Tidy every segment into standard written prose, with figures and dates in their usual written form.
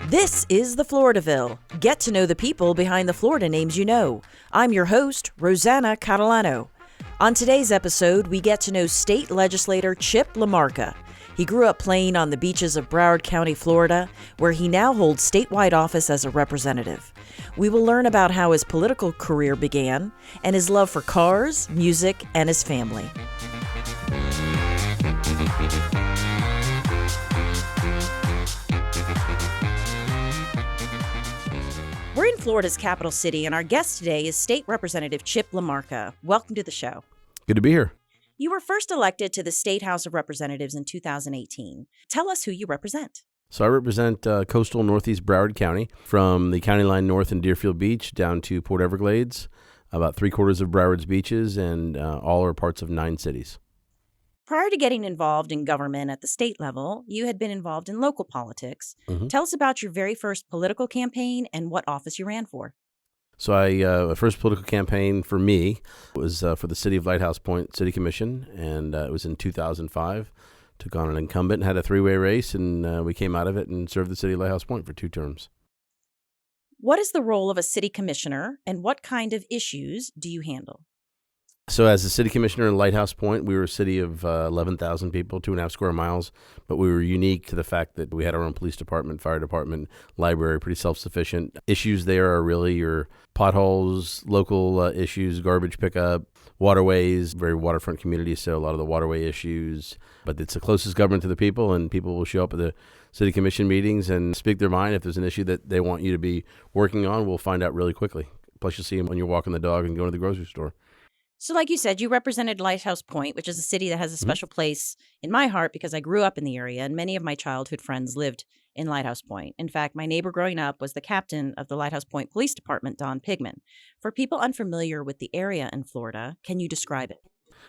This is the Floridaville. Get to know the people behind the Florida names you know. I'm your host, Rosanna Catalano. On today's episode, we get to know State Legislator Chip LaMarca. He grew up playing on the beaches of Broward County, Florida, where he now holds statewide office as a representative. We will learn about how his political career began and his love for cars, music, and his family. We're in Florida's capital city, and our guest today is State Representative Chip LaMarca. Welcome to the show. Good to be here. You were first elected to the State House of Representatives in 2018. Tell us who you represent. So I represent coastal northeast Broward County, from the county line north in Deerfield Beach down to Port Everglades, about 3/4 of Broward's beaches, and all are parts of 9 cities. Prior to getting involved in government at the state level, you had been involved in local politics. Tell us about your very first political campaign and what office you ran for. So the first political campaign for me was for the city of Lighthouse Point City Commission, and it was in 2005. Took on an incumbent and had a 3-way race, and we came out of it and served the city of Lighthouse Point for 2 terms. What is the role of a city commissioner, and what kind of issues do you handle? So as the city commissioner in Lighthouse Point, we were a city of 11,000 people, 2.5 square miles, but we were unique to the fact that we had our own police department, fire department, library, pretty self-sufficient. Issues there are really your potholes, local issues, garbage pickup, waterways, very waterfront community, so a lot of the waterway issues. But it's the closest government to the people, and people will show up at the city commission meetings and speak their mind. If there's an issue that they want you to be working on, we'll find out really quickly. Plus, you'll see them when you're walking the dog and going to the grocery store. So like you said, you represented Lighthouse Point, which is a city that has a special place in my heart because I grew up in the area and many of my childhood friends lived in Lighthouse Point. In fact, my neighbor growing up was the captain of the Lighthouse Point Police Department, Don Pigman. For people unfamiliar with the area in Florida, can you describe it?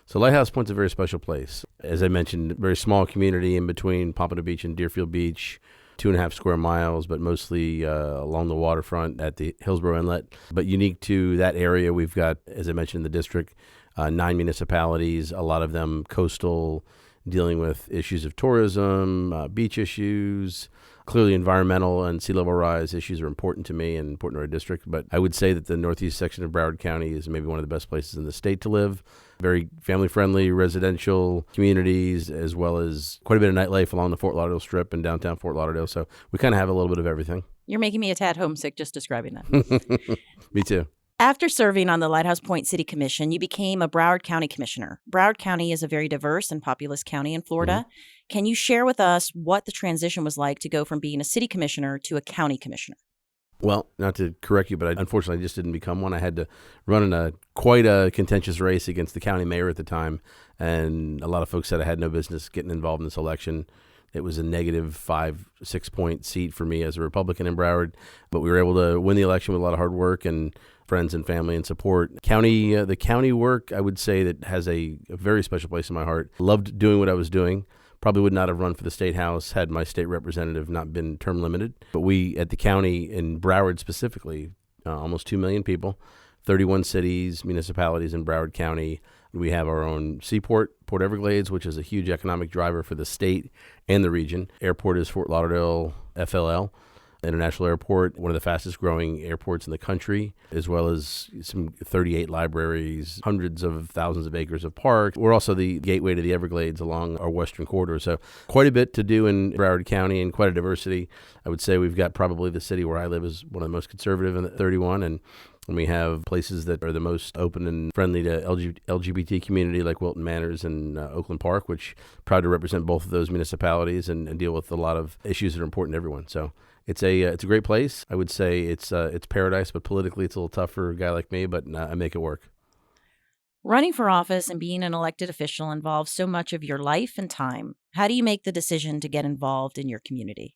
So Lighthouse Point's a very special place. As I mentioned, very small community in between Pompano Beach and Deerfield Beach, 2.5 square miles, but mostly along the waterfront at the Hillsborough Inlet. But unique to that area, we've got, as I mentioned, the district, 9 municipalities, a lot of them coastal, dealing with issues of tourism, beach issues. Clearly, environmental and sea level rise issues are important to me and important to our district. But I would say that the northeast section of Broward County is maybe one of the best places in the state to live. Very family-friendly residential communities, as well as quite a bit of nightlife along the Fort Lauderdale Strip and downtown Fort Lauderdale. So we kind of have a little bit of everything. You're making me a tad homesick just describing that. Me too. After serving on the Lighthouse Point City Commission, you became a Broward County Commissioner. Broward County is a very diverse and populous county in Florida. Can you share with us what the transition was like to go from being a city commissioner to a county commissioner? Well, not to correct you, but unfortunately I just didn't become one. I had to run in quite a contentious race against the county mayor at the time, and a lot of folks said I had no business getting involved in this election. It was a negative 5-6 point seat for me as a Republican in Broward, but we were able to win the election with a lot of hard work and friends and family and support. The county work, I would say, that has a very special place in my heart. Loved doing what I was doing. Probably would not have run for the state house had my state representative not been term limited. But we at the county in Broward specifically, almost 2 million people, 31 cities, municipalities in Broward County. We have our own seaport, Port Everglades, which is a huge economic driver for the state and the region. Airport is Fort Lauderdale FLL. International Airport, one of the fastest growing airports in the country, as well as some 38 libraries, hundreds of thousands of acres of park. We're also the gateway to the Everglades along our western corridor. So quite a bit to do in Broward County and quite a diversity. I would say we've got probably the city where I live is one of the most conservative in the 31, and we have places that are the most open and friendly to LGBT community like Wilton Manors and Oakland Park, which proud to represent both of those municipalities and deal with a lot of issues that are important to everyone. So it's a great place. I would say it's paradise, but politically it's a little tough for a guy like me, but I make it work. Running for office and being an elected official involves so much of your life and time. How do you make the decision to get involved in your community?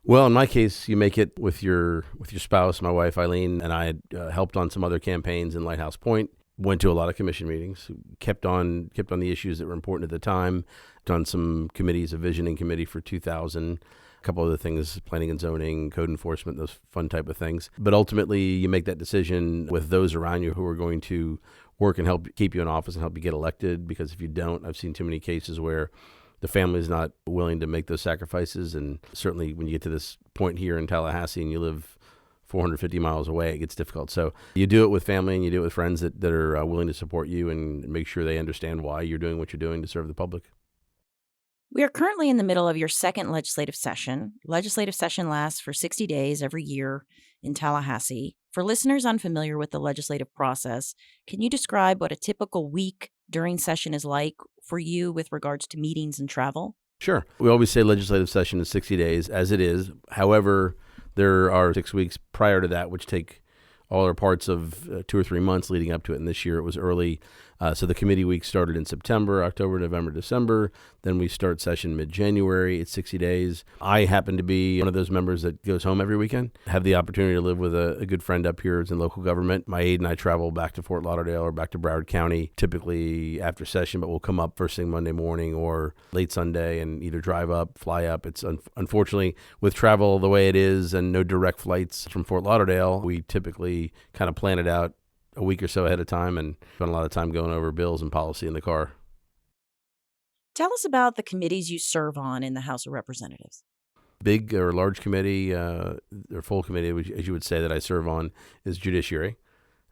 Well, in my case, you make it with your spouse, my wife, Eileen, and I had helped on some other campaigns in Lighthouse Point. Went to a lot of commission meetings, kept on the issues that were important at the time, done some committees, a visioning committee for 2000, a couple other things, planning and zoning, code enforcement, those fun type of things. But ultimately, you make that decision with those around you who are going to work and help keep you in office and help you get elected, because if you don't, I've seen too many cases where the family's not willing to make those sacrifices. And certainly when you get to this point here in Tallahassee and you live 450 miles away, it gets difficult. So you do it with family and you do it with friends that are willing to support you and make sure they understand why you're doing what you're doing to serve the public. We are currently in the middle of your second legislative session. Legislative session lasts for 60 days every year in Tallahassee. For listeners unfamiliar with the legislative process, can you describe what a typical week during session is like for you with regards to meetings and travel? Sure. We always say legislative session is 60 days, as it is. However, there are 6 weeks prior to that, which take all our parts of 2 or 3 months leading up to it. And this year it was early. So the committee week started in September, October, November, December. Then we start session mid-January. It's 60 days. I happen to be one of those members that goes home every weekend. I have the opportunity to live with a good friend up here who's in local government. My aide and I travel back to Fort Lauderdale or back to Broward County, typically after session, but we'll come up first thing Monday morning or late Sunday and either drive up, fly up. It's unfortunately, with travel the way it is and no direct flights from Fort Lauderdale, we typically kind of plan it out a week or so ahead of time and spend a lot of time going over bills and policy in the car. Tell us about the committees you serve on in the House of Representatives. Big or large committee, or full committee, which, as you would say, that I serve on is Judiciary.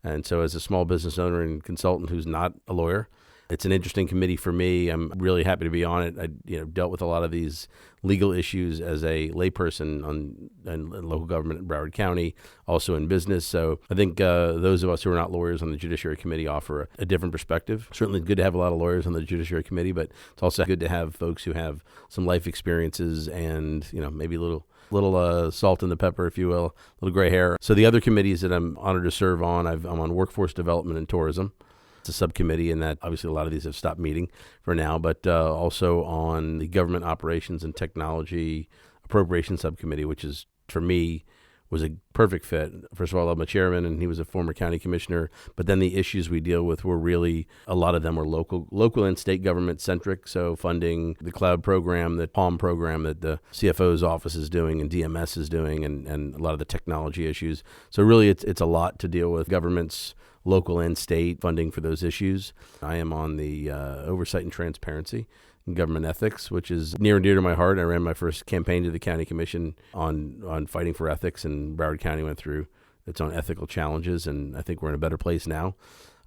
And so as a small business owner and consultant who's not a lawyer, it's an interesting committee for me. I'm really happy to be on it. I dealt with a lot of these legal issues as a layperson in local government in Broward County, also in business. So I think those of us who are not lawyers on the Judiciary Committee offer a different perspective. Certainly good to have a lot of lawyers on the Judiciary Committee, but it's also good to have folks who have some life experiences and maybe a little salt in the pepper, if you will, a little gray hair. So the other committees that I'm honored to serve on, I'm on Workforce Development and Tourism. It's a subcommittee, and that obviously a lot of these have stopped meeting for now, but also on the Government Operations and Technology Appropriation Subcommittee, which is, for me, was a perfect fit. First of all, I'm a chairman, and he was a former county commissioner, but then the issues we deal with were really, a lot of them were local and state government centric, so funding the cloud program, the PALM program that the CFO's office is doing and DMS is doing, and a lot of the technology issues. So really, it's a lot to deal with governments, local and state funding for those issues. I am on the Oversight and Transparency and Government Ethics, which is near and dear to my heart. I ran my first campaign to the county commission on fighting for ethics, and Broward County went through its own ethical challenges, and I think we're in a better place now.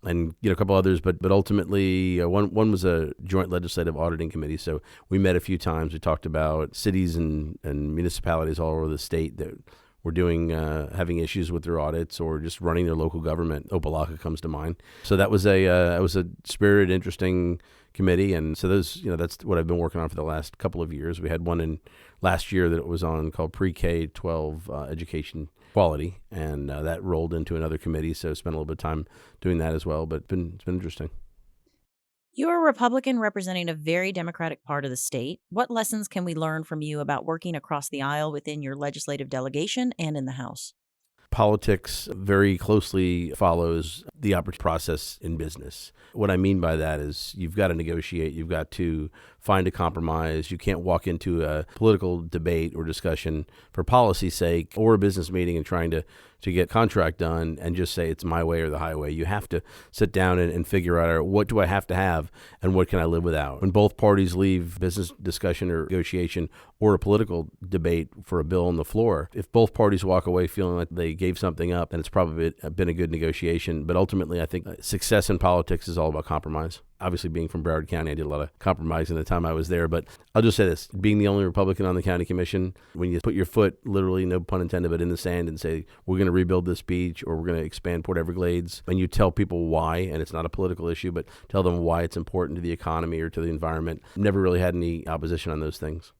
And a couple others, but ultimately one was a joint legislative auditing committee. So we met a few times. We talked about cities and municipalities all over the state that were doing having issues with their audits or just running their local government. Opelika comes to mind. So that was a spirited, interesting committee, and so those that's what I've been working on for the last couple of years. We had one in last year that it was on called Pre-K-12 Education Quality, and that rolled into another committee. So spent a little bit of time doing that as well. But it's been interesting. You're a Republican representing a very Democratic part of the state. What lessons can we learn from you about working across the aisle within your legislative delegation and in the House? Politics very closely follows the opportunity process in business. What I mean by that is you've got to negotiate, you've got to find a compromise. You can't walk into a political debate or discussion for policy's sake or a business meeting and trying to get contract done and just say it's my way or the highway. You have to sit down and figure out what do I have to have and what can I live without. When both parties leave business discussion or negotiation or a political debate for a bill on the floor, if both parties walk away feeling like they gave something up, then it's probably been a good negotiation. But ultimately, I think success in politics is all about compromise. Obviously, being from Broward County, I did a lot of compromising the time I was there. But I'll just say this, being the only Republican on the county commission, when you put your foot, literally, no pun intended, but in the sand and say, we're going to rebuild this beach or we're going to expand Port Everglades, and you tell people why, and it's not a political issue, but tell them why it's important to the economy or to the environment. Never really had any opposition on those things.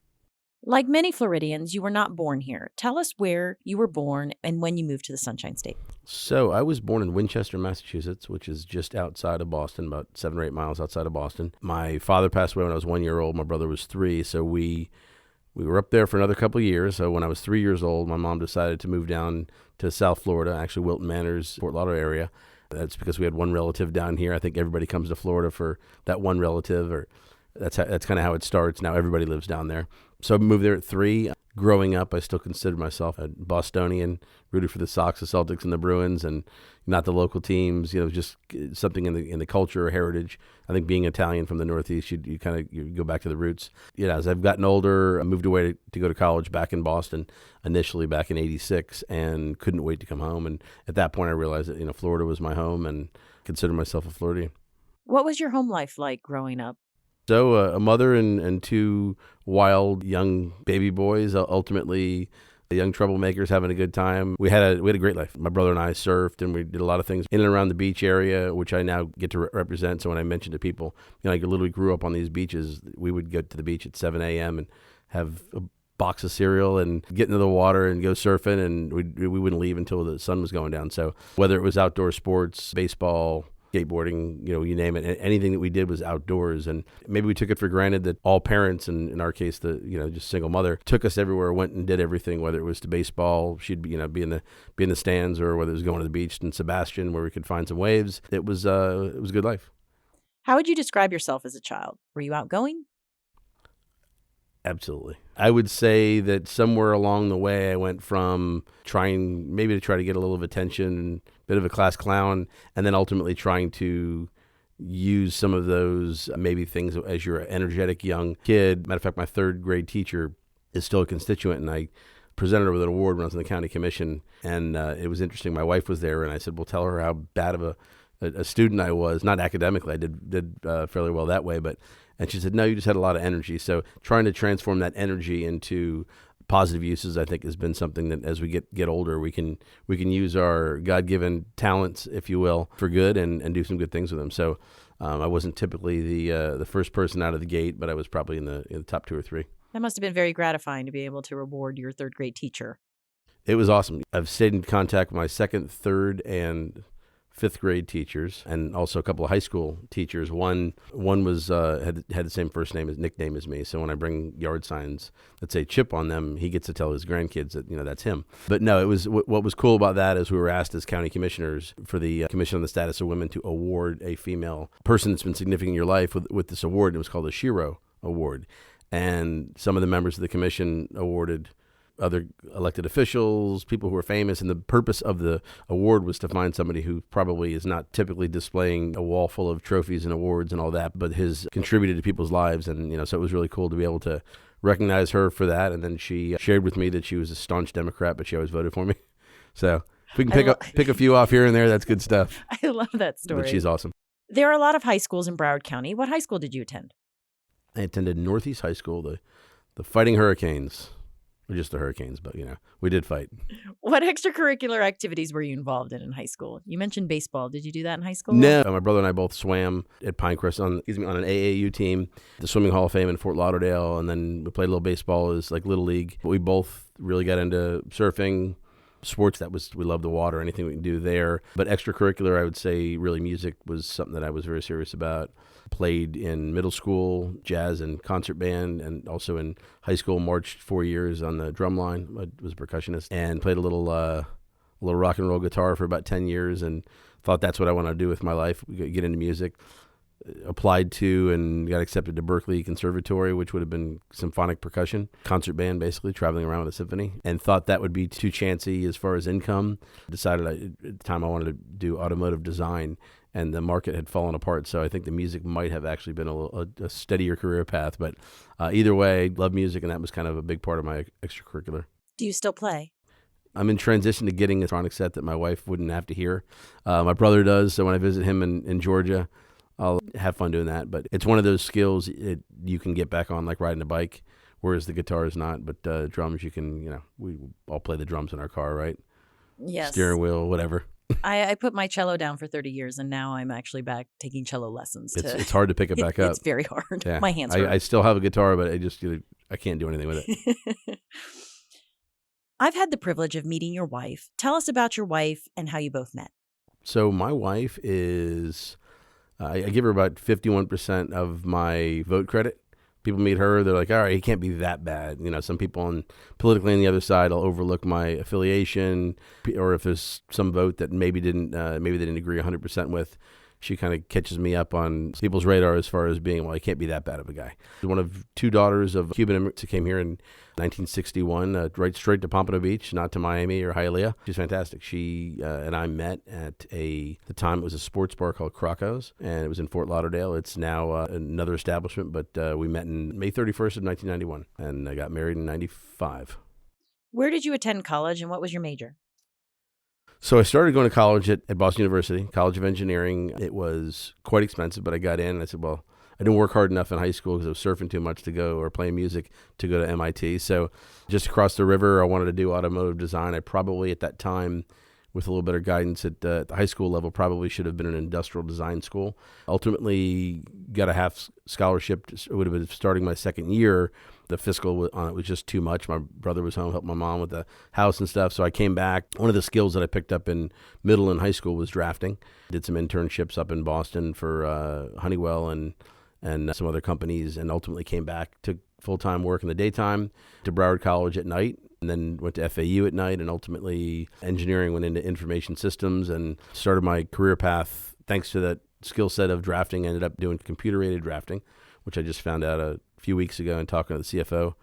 Like many Floridians, you were not born here. Tell us where you were born and when you moved to the Sunshine State. So I was born in Winchester, Massachusetts, which is just outside of Boston, about 7 or 8 miles outside of Boston. My father passed away when I was 1 year old. My brother was 3. So we were up there for another couple of years. So when I was 3 years old, my mom decided to move down to South Florida, actually Wilton Manors, Fort Lauderdale area. That's because we had one relative down here. I think everybody comes to Florida for that one relative, or that's kind of how it starts. Now everybody lives down there. So I moved there at 3, growing up, I still considered myself a Bostonian, rooted for the Sox, the Celtics, and the Bruins, and not the local teams. Just something in the culture or heritage. I think being Italian from the Northeast, you go back to the roots. As I've gotten older, I moved away to go to college back in Boston, initially back in '86, and couldn't wait to come home. And at that point, I realized that Florida was my home, and considered myself a Floridian. What was your home life like growing up? So a mother and two wild young baby boys, ultimately the young troublemakers having a good time. We had a great life. My brother and I surfed, and we did a lot of things in and around the beach area, which I now get to represent. So when I mention to people, I literally grew up on these beaches. We would go to the beach at 7 a.m. and have a box of cereal and get into the water and go surfing, and we wouldn't leave until the sun was going down. So whether it was outdoor sports, baseball, skateboarding, you name it, anything that we did was outdoors. And maybe we took it for granted that all parents, and in our case, just single mother, took us everywhere, went and did everything, whether it was to baseball, she'd be in the stands, or whether it was going to the beach in Sebastian where we could find some waves. It was a good life. How would you describe yourself as a child? Were you outgoing? Absolutely. I would say that somewhere along the way, I went from trying maybe to try to get a little of attention, bit of a class clown, and then ultimately trying to use some of those maybe things as you're an energetic young kid. Matter of fact, my third grade teacher is still a constituent, and I presented her with an award when I was in the county commission. And it was interesting. My wife was there, and I said, well, tell her how bad of a student I was. Not academically. I did fairly well that way, and she said, no, you just had a lot of energy. So trying to transform that energy into positive uses, I think, has been something that as we get older, we can use our God-given talents, if you will, for good and do some good things with them. So I wasn't typically the first person out of the gate, but I was probably in the top 2 or 3. That must have been very gratifying to be able to reward your third grade teacher. It was awesome. I've stayed in contact with my second, third, and 5th grade teachers, and also a couple of high school teachers. One was had the same nickname as me. So when I bring yard signs that say Chip on them, he gets to tell his grandkids that that's him. But no, it was what was cool about that is we were asked as county commissioners for the Commission on the Status of Women to award a female person that's been significant in your life with this award. It was called the Shiro Award, and some of the members of the commission awarded other elected officials, people who are famous, and the purpose of the award was to find somebody who probably is not typically displaying a wall full of trophies and awards and all that, but has contributed to people's lives. And, so it was really cool to be able to recognize her for that. And then she shared with me that she was a staunch Democrat, but she always voted for me. So if we can pick a few off here and there, that's good stuff. I love that story. But she's awesome. There are a lot of high schools in Broward County. What high school did you attend? I attended Northeast High School, the Fighting Hurricanes. Or just the Hurricanes, but, we did fight. What extracurricular activities were you involved in high school? You mentioned baseball. Did you do that in high school? No. My brother and I both swam at Pinecrest on an AAU team, the Swimming Hall of Fame in Fort Lauderdale, and then we played a little baseball as like Little League. We both really got into surfing, sports. We loved the water, anything we can do there. But extracurricular, I would say really music was something that I was very serious about. Played in middle school, jazz and concert band, and also in high school, marched 4 years on the drum line. I was a percussionist, and played a little rock and roll guitar for about 10 years, and thought that's what I want to do with my life, get into music. Applied to and got accepted to Berklee Conservatory, which would have been symphonic percussion, concert band, basically traveling around with a symphony, and thought that would be too chancy as far as income. Decided at the time I wanted to do automotive design, and the market had fallen apart. So I think the music might have actually been a steadier career path. But either way, love music, and that was kind of a big part of my extracurricular. Do you still play? I'm in transition to getting a electronic set that my wife wouldn't have to hear. My brother does, so when I visit him in Georgia, I'll have fun doing that. But it's one of those skills you can get back on like riding a bike, whereas the guitar is not. But drums, you can, we all play the drums in our car, right? Yes. Steering wheel, whatever. I put my cello down for 30 years, and now I'm actually back taking cello lessons. It's hard to pick it back up. It's very hard. Yeah. My hands hurt. I still have a guitar, but I can't do anything with it. I've had the privilege of meeting your wife. Tell us about your wife and how you both met. So my wife is, I give her about 51% of my vote credit. People meet her, they're like, all right, he can't be that bad. Some people politically on the other side will overlook my affiliation, or if there's some vote that maybe they didn't agree 100% with. She kind of catches me up on people's radar as far as being, well, I can't be that bad of a guy. One of two daughters of Cuban immigrants who came here in 1961, right straight to Pompano Beach, not to Miami or Hialeah. She's fantastic. She and I met at the time it was a sports bar called Crocco's, and it was in Fort Lauderdale. It's now another establishment, but we met in May 31st of 1991, and I got married in 95. Where did you attend college and what was your major? So I started going to college at Boston University, College of Engineering. It was quite expensive, but I got in and I said, well, I didn't work hard enough in high school because I was surfing too much to go or playing music to go to MIT. So just across the river, I wanted to do automotive design. I probably at that time, with a little bit of guidance at the high school level, probably should have been an industrial design school. Ultimately got a half scholarship. It would have been starting my second year. The fiscal on it was just too much. My brother was home, helped my mom with the house and stuff. So I came back. One of the skills that I picked up in middle and high school was drafting. Did some internships up in Boston for Honeywell and some other companies, and ultimately came back, took full-time work in the daytime, to Broward College at night, and then went to FAU at night, and ultimately engineering went into information systems and started my career path thanks to that skill set of drafting. Ended up doing computer-aided drafting, which I just found out a few weeks ago and talking to the CFO,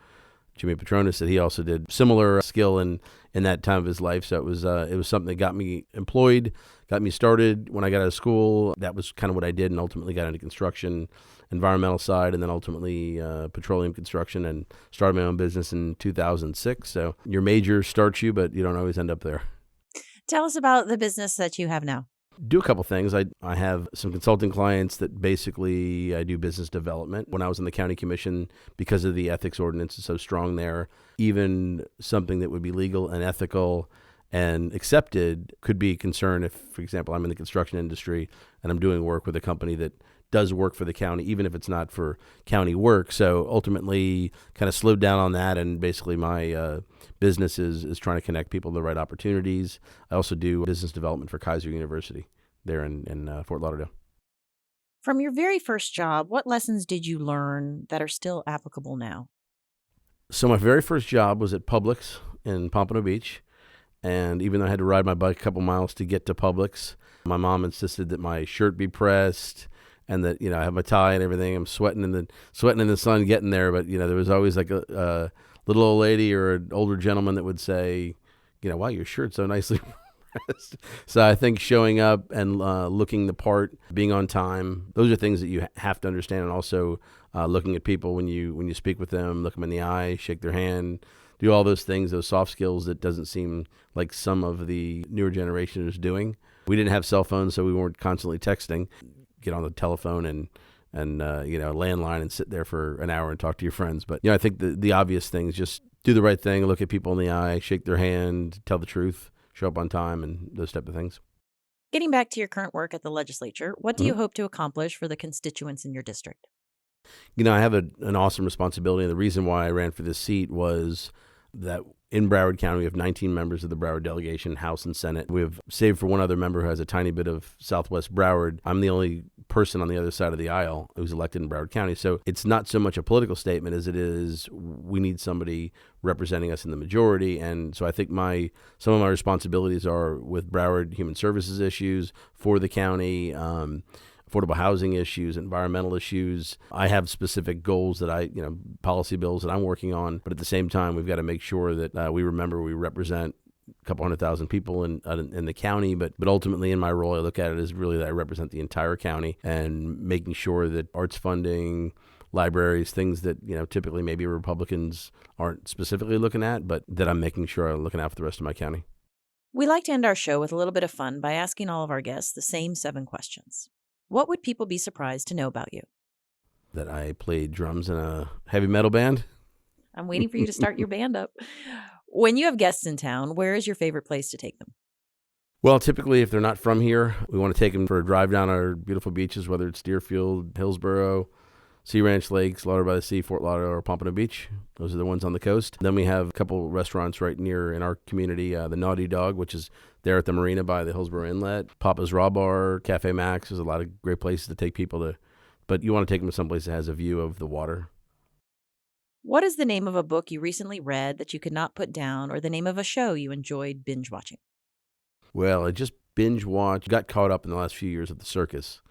Jimmy Petronis, that he also did similar skill in that time of his life. So it was something that got me employed, got me started when I got out of school. That was kind of what I did, and ultimately got into construction, environmental side, and then ultimately petroleum construction, and started my own business in 2006. So your major starts you, but you don't always end up there. Tell us about the business that you have now. Do a couple things. I have some consulting clients that basically I do business development. When I was in the county commission, because of the ethics ordinance is so strong there, even something that would be legal and ethical and accepted could be a concern if, for example, I'm in the construction industry and I'm doing work with a company that does work for the county, even if it's not for county work. So ultimately kind of slowed down on that, and basically my business is trying to connect people to the right opportunities. I also do business development for Kaiser University there in Fort Lauderdale. From your very first job, what lessons did you learn that are still applicable now? So my very first job was at Publix in Pompano Beach. And even though I had to ride my bike a couple miles to get to Publix, my mom insisted that my shirt be pressed and that, I have my tie and everything. I'm sweating in the sun getting there. But, there was always like a little old lady or an older gentleman that would say, wow, your shirt's so nicely pressed. So I think showing up and looking the part, being on time, those are things that you have to understand. And also looking at people when you speak with them, look them in the eye, shake their hand, do all those things, those soft skills that doesn't seem like some of the newer generation is doing. We didn't have cell phones, so we weren't constantly texting. Get on the telephone and landline and sit there for an hour and talk to your friends. But I think the obvious things, just do the right thing, look at people in the eye, shake their hand, tell the truth, show up on time, and those type of things. Getting back to your current work at the legislature, what do you hope to accomplish for the constituents in your district? I have an awesome responsibility, and the reason why I ran for this seat was that in Broward County, we have 19 members of the Broward delegation, House and Senate. We have saved for one other member who has a tiny bit of Southwest Broward. I'm the only person on the other side of the aisle who's elected in Broward County. So it's not so much a political statement as it is we need somebody representing us in the majority. And so I think some of my responsibilities are with Broward human services issues for the county, affordable housing issues, environmental issues. I have specific goals that policy bills that I'm working on. But at the same time, we've got to make sure that we remember we represent a couple 100,000 people in the county. But ultimately in my role, I look at it as really that I represent the entire county and making sure that arts funding, libraries, things that, typically maybe Republicans aren't specifically looking at, but that I'm making sure I'm looking out for the rest of my county. We like to end our show with a little bit of fun by asking all of our guests the same 7 questions. What would people be surprised to know about you? That I played drums in a heavy metal band. I'm waiting for you to start your band up. When you have guests in town, where is your favorite place to take them? Well, typically, if they're not from here, we want to take them for a drive down our beautiful beaches, whether it's Deerfield, Hillsborough, Sea Ranch Lakes, Lauderdale by the Sea, Fort Lauderdale, or Pompano Beach. Those are the ones on the coast. Then we have a couple restaurants right near in our community, the Naughty Dog, which is there at the marina by the Hillsborough Inlet, Papa's Raw Bar, Cafe Max. There's a lot of great places to take people to, but you want to take them to someplace that has a view of the water. What is the name of a book you recently read that you could not put down, or the name of a show you enjoyed binge watching? Well, I just binge watched, got caught up in the last few years of the circus.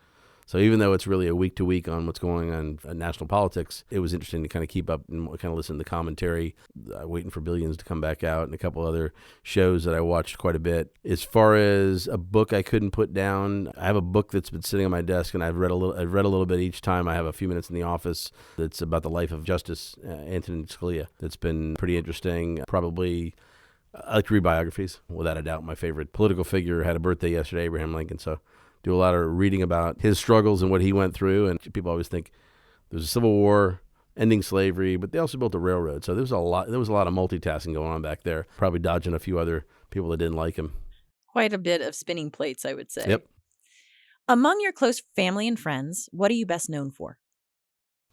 So even though it's really a week to week on what's going on in national politics, it was interesting to kind of keep up and kind of listen to the commentary, waiting for Billions to come back out and a couple other shows that I watched quite a bit. As far as a book I couldn't put down, I have a book that's been sitting on my desk and I've read a little bit each time I have a few minutes in the office. That's about the life of Justice Antonin Scalia. That's been pretty interesting. Probably I like to read biographies, without a doubt. My favorite political figure had a birthday yesterday, Abraham Lincoln, so do a lot of reading about his struggles and what he went through. And people always think there's a Civil War, ending slavery, but they also built a railroad. So there was a lot of multitasking going on back there, probably dodging a few other people that didn't like him. Quite a bit of spinning plates, I would say. Yep. Among your close family and friends, what are you best known for?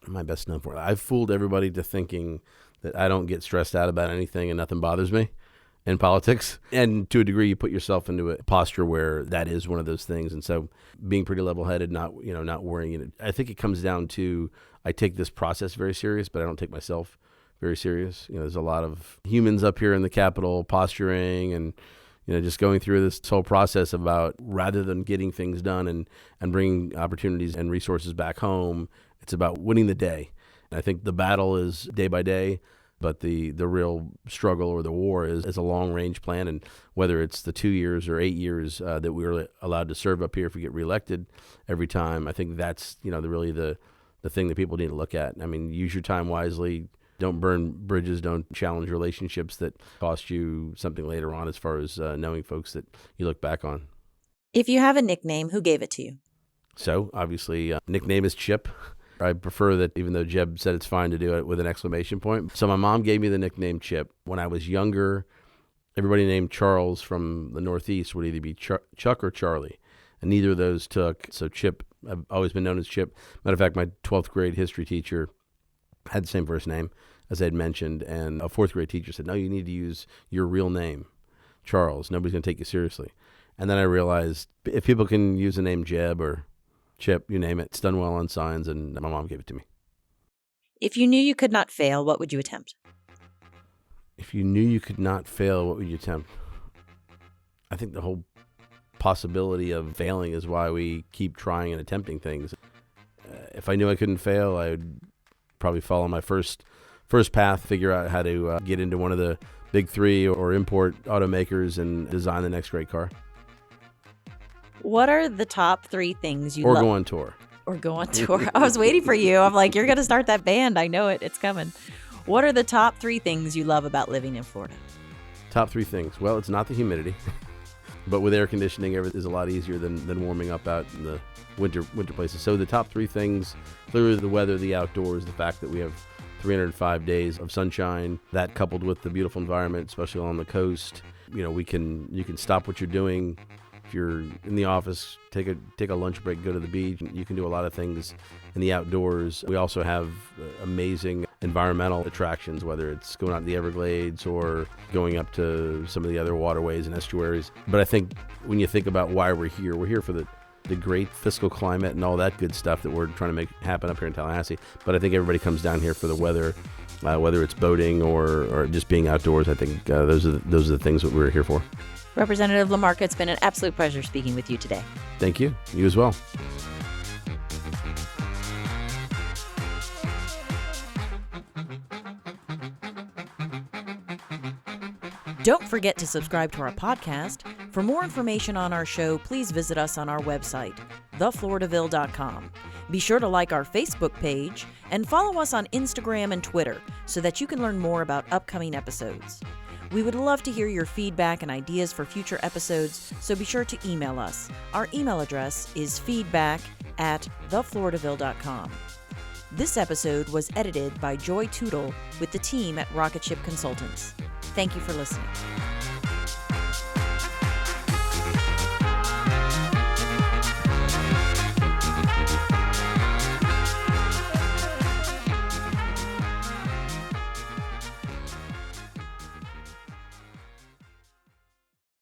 What am I best known for? I've fooled everybody to thinking that I don't get stressed out about anything and nothing bothers me in politics. And to a degree, you put yourself into a posture where that is one of those things. And so being pretty level-headed, not worrying. I think it comes down to, I take this process very serious, but I don't take myself very serious. There's a lot of humans up here in the Capitol posturing and, just going through this whole process about, rather than getting things done and bringing opportunities and resources back home, it's about winning the day. And I think the battle is day by day. But the real struggle or the war is a long-range plan, and whether it's the 2 years or 8 years that we were allowed to serve up here if we get reelected every time, I think that's the thing that people need to look at. I mean, use your time wisely. Don't burn bridges. Don't challenge relationships that cost you something later on as far as knowing folks that you look back on. If you have a nickname, who gave it to you? So, obviously, nickname is Chip. I prefer that, even though Jeb said it's fine to do it with an exclamation point. So my mom gave me the nickname Chip. When I was younger, everybody named Charles from the Northeast would either be Chuck or Charlie, and neither of those took. So Chip, I've always been known as Chip. Matter of fact, my 12th grade history teacher had the same first name, as I had mentioned, and a 4th grade teacher said, no, you need to use your real name, Charles. Nobody's going to take you seriously. And then I realized if people can use the name Jeb or Chip, you name it, it's done well on signs, and my mom gave it to me. If you knew you could not fail, what would you attempt? If you knew you could not fail, what would you attempt? I think the whole possibility of failing is why we keep trying and attempting things. If I knew I couldn't fail, I would probably follow my first path, figure out how to get into one of the big three or import automakers and design the next great car. What are the top 3 things you love? Or go on tour. I was waiting for you. I'm like, you're going to start that band. I know it. It's coming. What are the top 3 things you love about living in Florida? Top 3 things. Well, it's not the humidity. But with air conditioning, everything is a lot easier than warming up out in the winter places. So the top 3 things, clearly the weather, the outdoors, the fact that we have 305 days of sunshine, that coupled with the beautiful environment, especially along the coast. You can stop what you're doing. If you're in the office, take a lunch break, go to the beach. You can do a lot of things in the outdoors. We also have amazing environmental attractions, whether it's going out to the Everglades or going up to some of the other waterways and estuaries. But I think when you think about why we're here for the great fiscal climate and all that good stuff that we're trying to make happen up here in Tallahassee. But I think everybody comes down here for the weather, whether it's boating or just being outdoors. I think those are the things that we're here for. Representative LaMarca, it's been an absolute pleasure speaking with you today. Thank you. You as well. Don't forget to subscribe to our podcast. For more information on our show, please visit us on our website, thefloridaville.com. Be sure to like our Facebook page and follow us on Instagram and Twitter so that you can learn more about upcoming episodes. We would love to hear your feedback and ideas for future episodes, so be sure to email us. Our email address is feedback@thefloridaville.com. This episode was edited by Joy Tootle with the team at Rocket Ship Consultants. Thank you for listening.